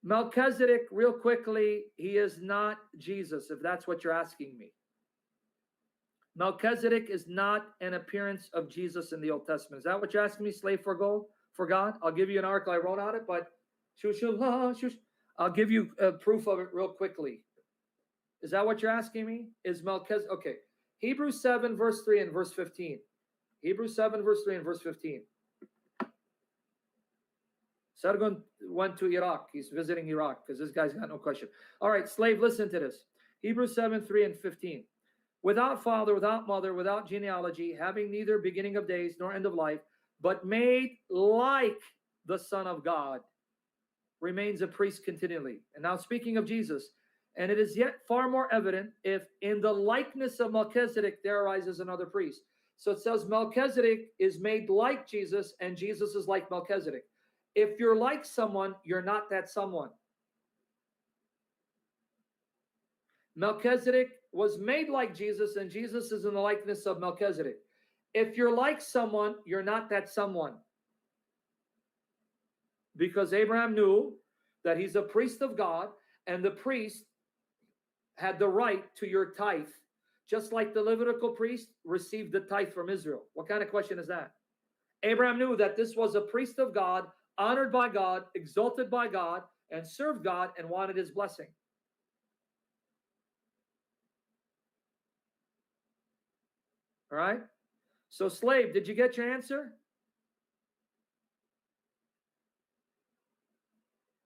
Melchizedek, real quickly, he is not Jesus, if that's what you're asking me. Melchizedek is not an appearance of Jesus in the Old Testament. Is that what you're asking me, slave for gold, for God? I'll give you an article I wrote on it, but I'll give you proof of it real quickly. Is that what you're asking me? Is Melchizedek? Okay. Hebrews 7, verse 3 and verse 15. Hebrews 7, verse 3 and verse 15. Sargon went to Iraq. He's visiting Iraq because this guy's got no question. All right, slave, listen to this. Hebrews 7, 3 and 15. Without father, without mother, without genealogy, having neither beginning of days nor end of life, but made like the Son of God, remains a priest continually. And now speaking of Jesus, and it is yet far more evident if in the likeness of Melchizedek there arises another priest. So it says Melchizedek is made like Jesus and Jesus is like Melchizedek. If you're like someone, you're not that someone. Melchizedek was made like Jesus and Jesus is in the likeness of Melchizedek. If you're like someone, you're not that someone. Because Abraham knew that he's a priest of God and the priest had the right to your tithe, just like the Levitical priest received the tithe from Israel. What kind of question is that? Abraham knew that this was a priest of God, honored by God, exalted by God, and served God and wanted his blessing. All right? So slave, did you get your answer?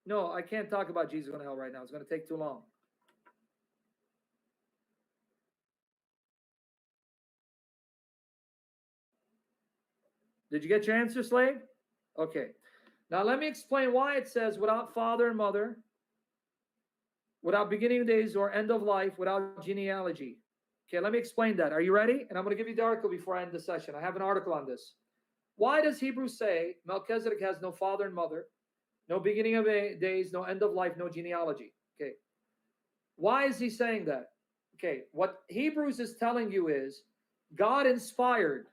No, I can't talk about Jesus going to hell right now. It's going to take too long. Did you get your answer, slave? Okay. Now let me explain why it says without father and mother, without beginning of days or end of life, without genealogy. Okay, let me explain that. Are you ready? And I'm going to give you the article before I end the session. I have an article on this. Why does Hebrews say Melchizedek has no father and mother, no beginning of days, no end of life, no genealogy? Okay. Why is he saying that? Okay, what Hebrews is telling you is God inspired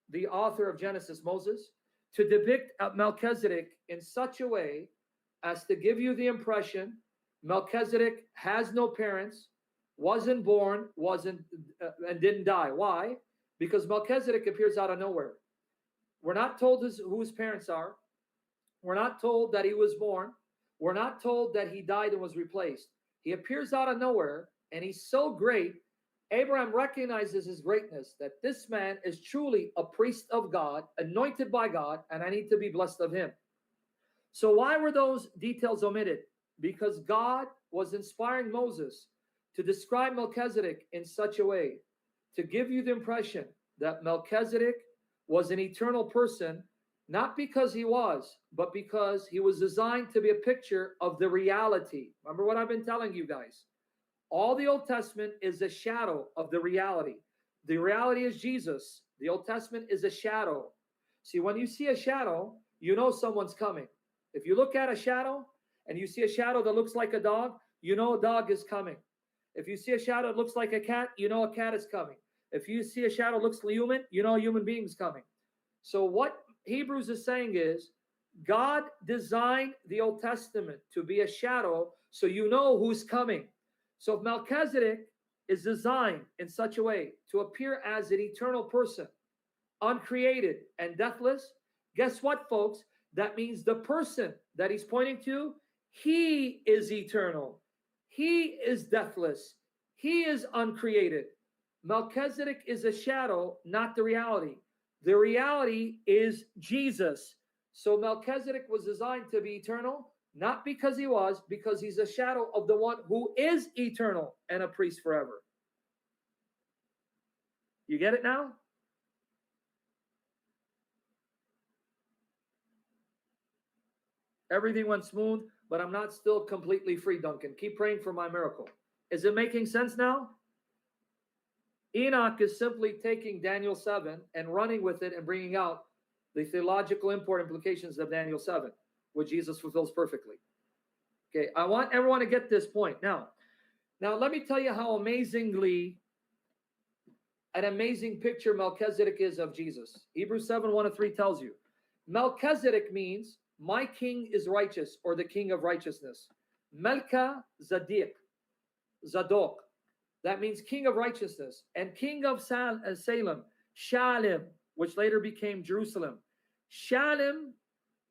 the author of Genesis, Moses, to depict Melchizedek in such a way as to give you the impression Melchizedek has no parents, wasn't born, and didn't die. Why? Because Melchizedek appears out of nowhere. We're not told who his parents are. We're not told that he was born. We're not told that he died and was replaced. He appears out of nowhere, and he's so great, Abraham recognizes his greatness, that this man is truly a priest of God, anointed by God, and I need to be blessed of him. So why were those details omitted? Because God was inspiring Moses to describe Melchizedek in such a way, to give you the impression that Melchizedek was an eternal person, not because he was, but because he was designed to be a picture of the reality. Remember what I've been telling you guys. All the Old Testament is a shadow of the reality. The reality is Jesus. The Old Testament is a shadow. See, when you see a shadow, you know someone's coming. If you look at a shadow and you see a shadow that looks like a dog, you know a dog is coming. If you see a shadow that looks like a cat, you know a cat is coming. If you see a shadow that looks like human, you know a human being is coming. So what Hebrews is saying is God designed the Old Testament to be a shadow so you know who's coming. So if Melchizedek is designed in such a way to appear as an eternal person, uncreated and deathless, guess what, folks? That means the person that he's pointing to, he is eternal. He is deathless. He is uncreated. Melchizedek is a shadow, not the reality. The reality is Jesus. So Melchizedek was designed to be eternal, not because he was, because he's a shadow of the one who is eternal and a priest forever. You get it now? Everything went smooth, but I'm not still completely free, Duncan. Keep praying for my miracle. Is it making sense now? Enoch is simply taking Daniel 7 and running with it and bringing out the theological import implications of Daniel 7, which Jesus fulfills perfectly. Okay, I want everyone to get this point. Now let me tell you how an amazing picture Melchizedek is of Jesus. Hebrews 7, 1-3 tells you. Melchizedek means my king is righteous, or the king of righteousness. Melchizedek, Zadok. That means king of righteousness. And king of Salem, Shalem, which later became Jerusalem. Shalem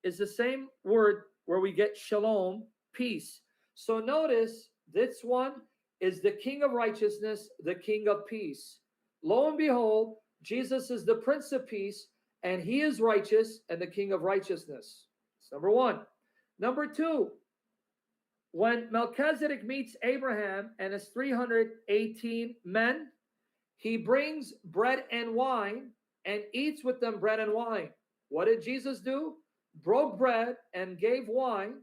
is the same word where we get shalom, peace. So notice this one is the king of righteousness, the king of peace. Lo and behold, Jesus is the Prince of Peace, and he is righteous and the king of righteousness. That's number one. Number two, when Melchizedek meets Abraham and his 318 men, he brings bread and wine and eats with them bread and wine. What did Jesus do? Broke bread and gave wine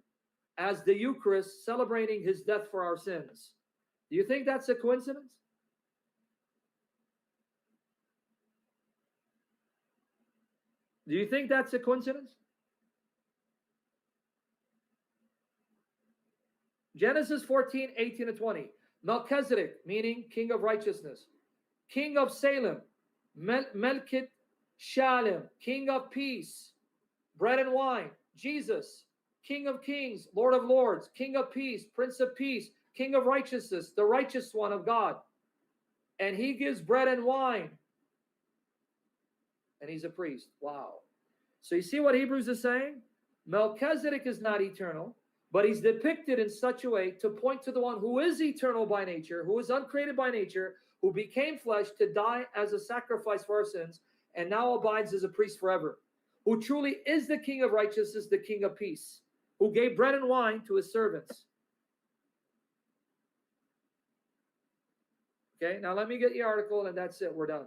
as the Eucharist, celebrating his death for our sins. Do you think that's a coincidence? Do you think that's a coincidence? Genesis 14, 18 to 20. Melchizedek, meaning king of righteousness. King of Salem, Melchizedek Shalem, king of peace, bread and wine. Jesus, King of kings, Lord of lords, King of peace, Prince of peace, King of righteousness, the righteous one of God. And he gives bread and wine. And he's a priest. Wow. So you see what Hebrews is saying? Melchizedek is not eternal, but he's depicted in such a way to point to the one who is eternal by nature, who is uncreated by nature, who became flesh to die as a sacrifice for our sins, and now abides as a priest forever, who truly is the King of righteousness, the King of peace, who gave bread and wine to his servants. Okay, now let me get the article, and that's it. We're done.